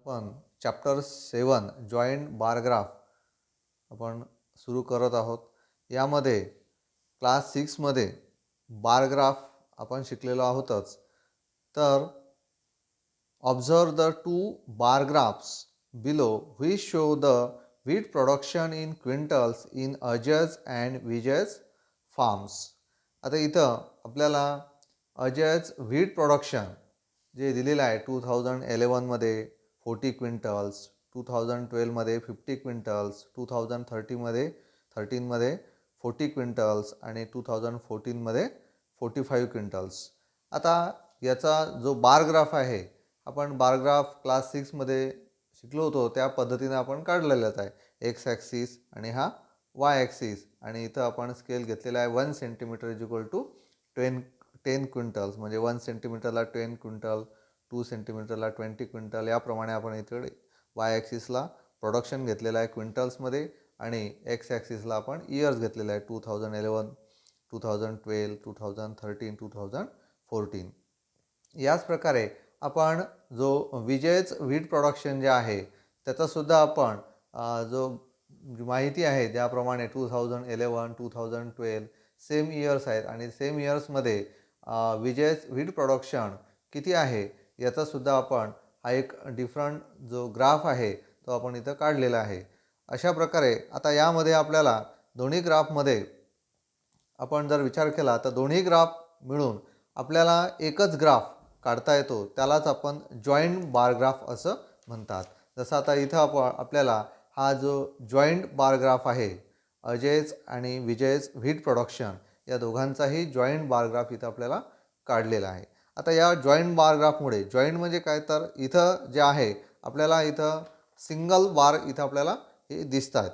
आपण chapter 7 joint bar graph आपण सुरू करत आहोत. यामध्ये क्लास 6 मध्ये बार ग्राफ आपण शिकलेलो आहोतच. तर observe the two bar graphs below which show the wheat production in quintals in Ajay's and Vijay's farms. आता इथं आपल्याला अजयज व्हीट प्रोडक्शन जे दिलेलं आहे 2011मध्ये 40 क्विंटल्स, 2012मध्ये 50 क्विंटल्स, 2013मध्ये 40 क्विंटल्स आणि 2014मध्ये 45 क्विंटल्स. आता याचा जो बार ग्राफ आहे, आपण बार ग्राफ क्लास 6 मध्ये शिकलो होतो त्या पद्धतीने आपण काढलेलाच आहे. एक्स ॲक्सिस आणि हा वाय ॲक्सिस आणि इथं आपण स्केल घेतलेला आहे 1 centimetre is equal to 10 quintals, म्हणजे 1 सेंटीमीटरला 10 क्विंटल, 2 सेंटीमीटरला 20 क्विंटल. याप्रमाणे आपण इथे वाय ॲक्सिसला प्रोडक्शन घेतलेलं आहे क्विंटल्समध्ये आणि एक्स ॲक्सिसला आपण इयर्स घेतलेलं आहे 2011, 2012, 2013, 2014. याच प्रकारे आपण जो विजयच व्हीट प्रोडक्शन जे आहे त्याचासुद्धा आपण जो माहिती आहे ज्याप्रमाणे 2011, 2012 सेम इयर्स आहेत आणि सेम इयर्समध्ये विजयच व्हीट प्रोडक्शन किती आहे याचासुद्धा आपण हा एक डिफरंट जो ग्राफ आहे तो आपण इथं काढलेला आहे. अशा प्रकारे आता यामध्ये आपल्याला दोन्ही ग्राफमध्ये आपण जर विचार केला तर दोन्ही ग्राफ मिळून आपल्याला एकच ग्राफ काढता येतो, त्यालाच आपण जॉईंट बार ग्राफ असं म्हणतात. जसं आता इथं आपल्याला हा जो जॉईंट बार ग्राफ आहे अजयज आणि विजयज व्हीट प्रोडक्शन या दोघांचाही जॉईंट बार ग्राफ इथं आपल्याला काढलेला आहे. आता या जॉईंट बार ग्राफमुळे जॉईंट म्हणजे काय, तर इथं जे आहे आपल्याला इथं सिंगल बार इथं आपल्याला हे दिसतात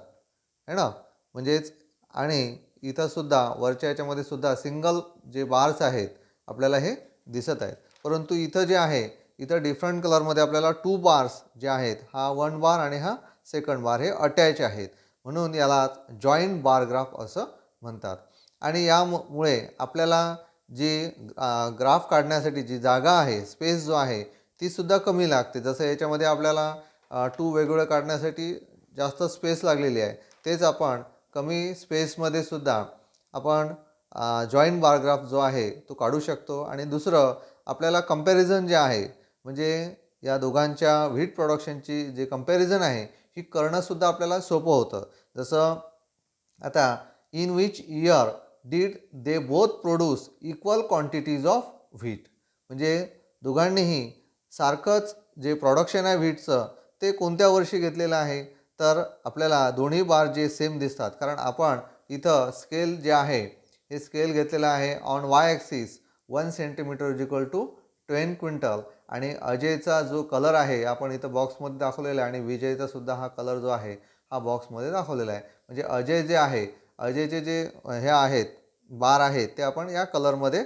है ना, म्हणजेच आणि इथंसुद्धा वरच्या याच्यामध्ये सुद्धा सिंगल जे बार्स आहेत आपल्याला हे दिसत आहेत. परंतु इथं जे आहे इथं डिफरंट कलरमध्ये आपल्याला 2 बार्स जे आहेत, हा 1 बार आणि हा सेकंड बार हे अटॅच आहेत, म्हणून याला जॉईंट बार ग्राफ असं म्हणतात. आणि यामुळे आपल्याला जी ग्राफ काढण्यासाठी जी जागा आहे, स्पेस जो आहे ती सुद्धा कमी लागते. जसं याच्यामध्ये आपल्याला 2 वेगवेगळं काढण्यासाठी जास्त स्पेस लागलेली आहे, तेच आपण कमी स्पेसमध्ये सुद्धा आपण जॉईंट बार ग्राफ जो आहे तो काढू शकतो. आणि दुसरं आपल्याला कंपॅरिझन जे आहे, म्हणजे या दोघांच्या व्हीट प्रोडक्शनची जे कंपॅरिझन आहे ही करणंसुद्धा आपल्याला सोपं होतं. जसं आता in which year did they both produce equal quantities of wheat, म्हणजे दोघांनीही सारखंच जे प्रोडक्शन आहे व्हीटचं ते कोणत्या वर्षी घेतलेलं आहे, तर आपल्याला दोन्ही बार जे सेम दिसतात, कारण आपण इथं स्केल जे आहे हे स्केल घेतलेलं आहे on Y axis 1 centimetre is equal to 10 quintal आणि अजयचा जो कलर आहे आपण इथं बॉक्समध्ये दाखवलेला आहे आणि विजयचा सुद्धा हा कलर जो आहे हा बॉक्समध्ये दाखवलेला आहे. म्हणजे अजय जे आहे, अजयचे जे हे आहेत बार आहेत ते आपण या कलरमध्ये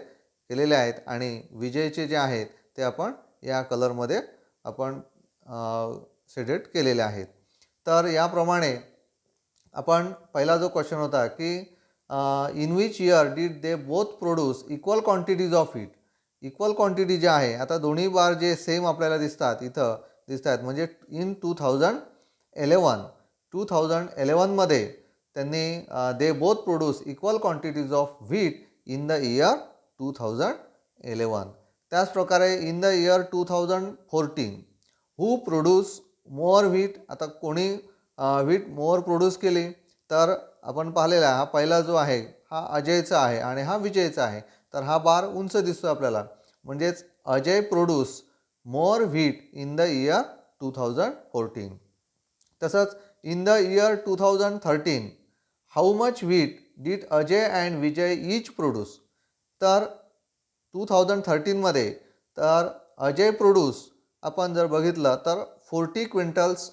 केलेले आहेत आणि विजयचे जे आहेत ते आपण या कलरमध्ये आपण शेडेड केलेले आहेत. तर याप्रमाणे आपण पहिला जो क्वेश्चन होता की in which year did they both produce equal quantities of wheat. Equal quantity जे आहे, आता दोन्ही बार जे सेम आपल्याला दिसतात इथं दिसत आहेत, म्हणजे इन 2011मध्ये त्यांनी दे both produce equal quantities of wheat in the year 2011. त्याचप्रकारे in the year 2014 who produce more wheat. आता कोणी व्हीट मोर प्रोड्यूस केली, तर आपण पाहिलेला हा पहिला जो आहे हा अजयचा आहे आणि हा विजयचा आहे. तर हा बार उंच दिसतो आपल्याला, म्हणजेच Ajay produce more wheat in the year 2014. तसंच in the year 2013 how much wheat did Ajay and Vijay each produce. तर 2013मध्ये तर अजय प्रोड्यूस आपण जर बघितलं तर 40 quintals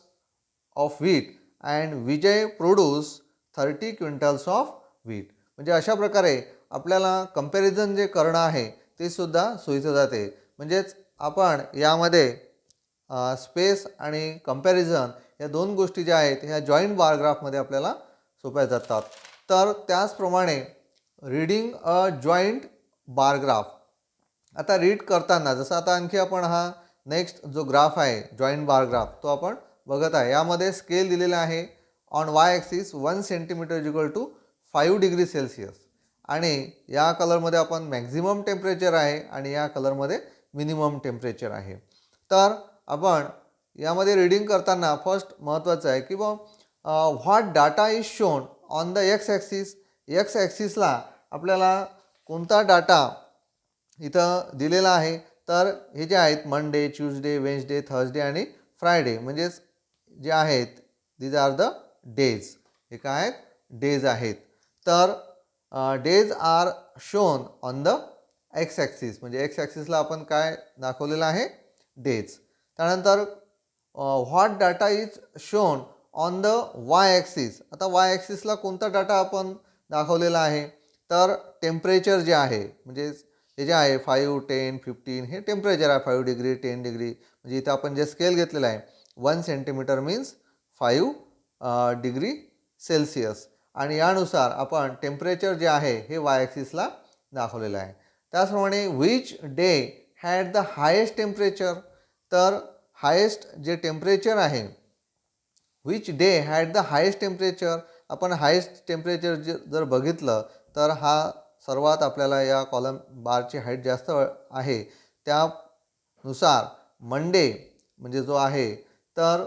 of wheat and Vijay produce 30 quintals of wheat. म्हणजे अशा प्रकारे आपल्याला कंपॅरिझन जे करणं आहे ते सुद्धा सोयीचं जाते. म्हणजेच आपण यामध्ये स्पेस आणि कंपॅरिझन या दोन गोष्टी ज्या आहेत ह्या जॉईंट बार ग्राफमध्ये आपल्याला सोप्या जातात. तर त्याचप्रमाणे reading a joint bar graph. आता रीड करताना जसं आता आणखी आपण हा नेक्स्ट जो ग्राफ आहे जॉईंट बार ग्राफ तो आपण बघत आहे. यामध्ये स्केल दिलेला आहे. On Y axis 1 centimetre is equal to 5 degree Celsius आणि या कलरमध्ये आपण मॅक्झिमम टेम्परेचर आहे आणि या कलरमध्ये मिनिमम टेम्परेचर आहे. तर आपण यामध्ये रीडिंग करताना फर्स्ट महत्त्वाचं आहे की what data is shown on the X axis. X ॲक्सिसला आपल्याला कोणता डाटा इथं दिलेला आहे. तर हे जे आहेत मंडे, ट्यूजडे, वेन्सडे, थर्सडे आणि फ्रायडे म्हणजेच जे आहेत दीज आर द डेज. हे काय आहेत? डेज आहेत. तर days are shown on the X axis म्हणजे एक्स ॲक्सिसला आपण काय दाखवलेलं आहे? डेज. त्यानंतर what data is shown on the Y axis. आता वाय ॲक्सिसला कोणता डाटा आपण दाखवलेला आहे? तर टेम्परेचर जे आहे म्हणजे हे जे आहे 5, 10, 15 हे टेम्परेचर आहे. 5 डिग्री, 10 डिग्री म्हणजे इथं आपण जे स्केल घेतलेलं आहे 1 सेंटीमीटर मीन्स 5 डिग्री सेल्सिअस आणि यानुसार आपण टेम्परेचर जे आहे हे वाय ॲक्सिसला दाखवलेलं आहे. त्याचप्रमाणे which day had the highest temperature. तर हायेस्ट जे टेम्परेचर आहे which day had the highest temperature. आपण हायेस्ट टेम्परेचर जर बघितलं तर हा सर्वात आपल्याला या कॉलम बारची हाईट जास्त आहे त्यानुसार मंडे म्हणजे जो आहे तर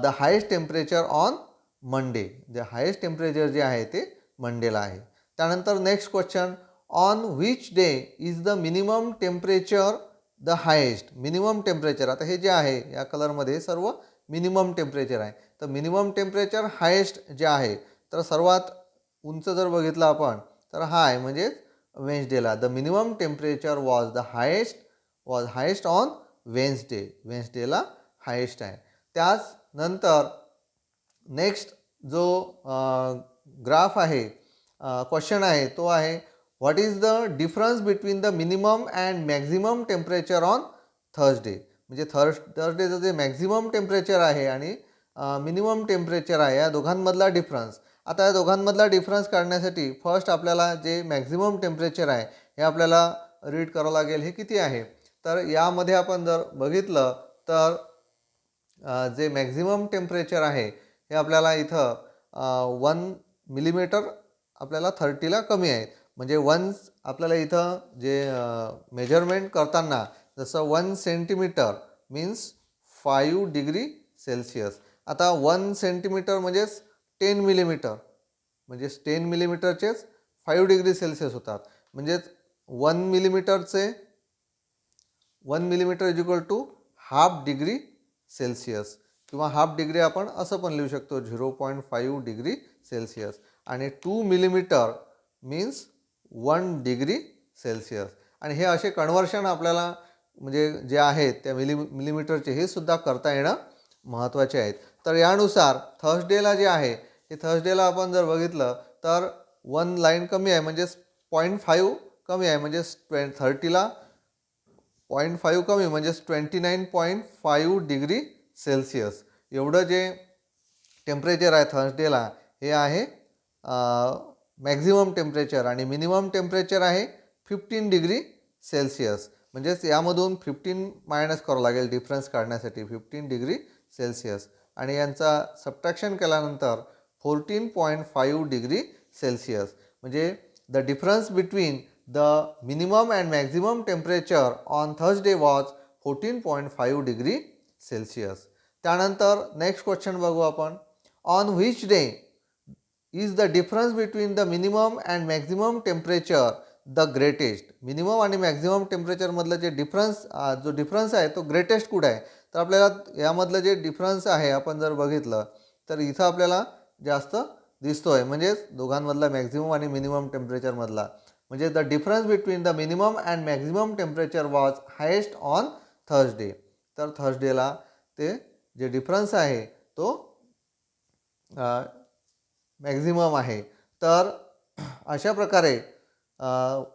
the highest temperature on Monday. जे हायेस्ट टेम्परेचर जे आहे ते मंडेला आहे. त्यानंतर next question on which day is the minimum temperature the highest. Minimum temperature आता हे जे आहे या कलरमध्ये सर्व मिनिमम टेम्परेचर आहे. तर मिनिमम टेम्परेचर हायेस्ट जे आहे तर सर्वात उंच जर बघितलं आपण तर हा आहे म्हणजे वेन्सडेला. The minimum temperature was highest on Wednesday. वेन्सडेला हायेस्ट आहे. त्याचनंतर नेक्स्ट जो ग्राफ आहे क्वेश्चन आहे तो आहे what is the difference between the minimum and maximum temperature on Thursday. म्हणजे थर्सडेचं जे मॅक्झिमम टेम्परेचर आहे आणि मिनिमम टेम्परेचर आहे या दोघांमधला डिफरन्स. आता या दोघांमधला डिफरन्स काढण्यासाठी फर्स्ट आपल्याला जे मॅक्झिमम टेम्परेचर आहे हे आपल्याला रीड करावं लागेल. हे किती आहे? तर यामध्ये आपण जर बघितलं तर जे मॅक्झिमम टेम्परेचर आहे हे आपल्याला इथं 1 मिलीमीटर आपल्याला 30ला कमी आहे. म्हणजे आपल्याला इथं जे मेजरमेंट करताना जसं 1 सेंटीमीटर मीन्स 5 डिग्री सेल्सिअस. आता 1 सेंटीमीटर म्हणजेच 10 मिलीमीटर म्हणजेच 10 मिलीमीटरचेच 5 डिग्री सेल्सिअस होतात. म्हणजेच 1 millimetre is equal to half degree Celsius किंवा हाफ डिग्री आपण असं पण लिहू शकतो 0.5 डिग्री सेल्सिअस आणि 2 मिलीमीटर मीन्स 1 डिग्री सेल्सिअस. आणि हे असे कन्व्हर्शन आपल्याला म्हणजे जे आहेत त्या मिलीमीटरचे हे सुद्धा करता येणं महत्त्वाचे आहेत. तर यानुसार थर्सडेला जे आहे हे थर्सडेला आपण जर बघितलं तर 1 लाईन कमी आहे म्हणजेच 0.5 कमी आहे म्हणजेच 30ला 0.5 कमी म्हणजेच 29.5 डिग्री सेल्सिअस एवढं जे टेम्परेचर आहे थर्सडेला हे आहे मॅक्झिमम टेम्परेचर आणि मिनिमम टेम्परेचर आहे 15 डिग्री सेल्सिअस. म्हणजेच यामधून 15 मायनस करावं लागेल डिफरन्स काढण्यासाठी 15 डिग्री सेल्सिअस आणि यांचा सबट्रॅक्शन केल्यानंतर 14.5 डिग्री सेल्सिअस. म्हणजे the difference between the minimum and maximum temperature on Thursday was 14.5 degree Celsius. त्यानंतर नेक्स्ट क्वेश्चन बघू आपण on which day is the difference between the minimum and maximum temperature the greatest. Minimum आणि maximum टेम्परेचरमधलं जे जो difference आहे तो greatest कुठं आहे? तर आपल्याला यामधलं जे डिफरन्स आहे आपण जर बघितलं तर इथं आपल्याला जास्त दिसतोय म्हणजेच दोघांमधला मॅक्झिमम आणि मिनिमम टेम्परेचरमधला. म्हणजे the difference between the minimum and maximum temperature was highest on Thursday. तर थर्सडेला ते जे डिफरन्स आहे तो मॅक्झिमम आहे. तर अशा प्रकारे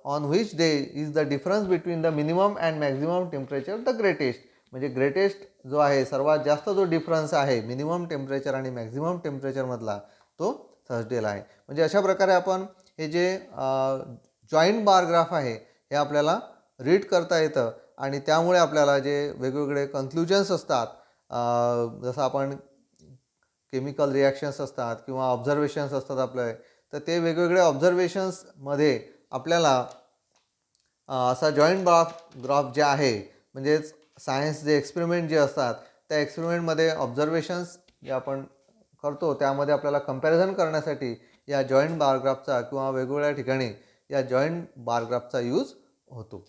on which day is the difference between the minimum and maximum temperature the greatest. म्हणजे ग्रेटेस्ट जो आहे सर्वात जास्त जो डिफरन्स आहे मिनिमम टेम्परेचर आणि मॅक्झिमम टेम्परेचरमधला तो थर्सडेला आहे. म्हणजे अशा प्रकारे आपण हे जे जॉईंट बार ग्राफ आहे हे आपल्याला रीड करता येतं आणि त्यामुळे आपल्याला जे वेगवेगळे कन्क्लुजन्स असतात, जसं आपण केमिकल रिॲक्शन्स असतात किंवा ऑब्झर्वेशन्स असतात आपले, तर ते वेगवेगळे ऑब्झर्वेशन्समध्ये आपल्याला असा जॉईंट ग्राफ जे आहे, म्हणजेच सायन्स जे एक्सपेरिमेंट जे असतात त्या एक्सपेरिमेंटमध्ये ऑब्झर्वेशन्स जे आपण करतो त्यामध्ये आपल्याला कंपॅरिझन करण्यासाठी या जॉईंट बार ग्राफचा किंवा वेगवेगळ्या ठिकाणी या जॉईंट बार ग्राफचा यूज होतो.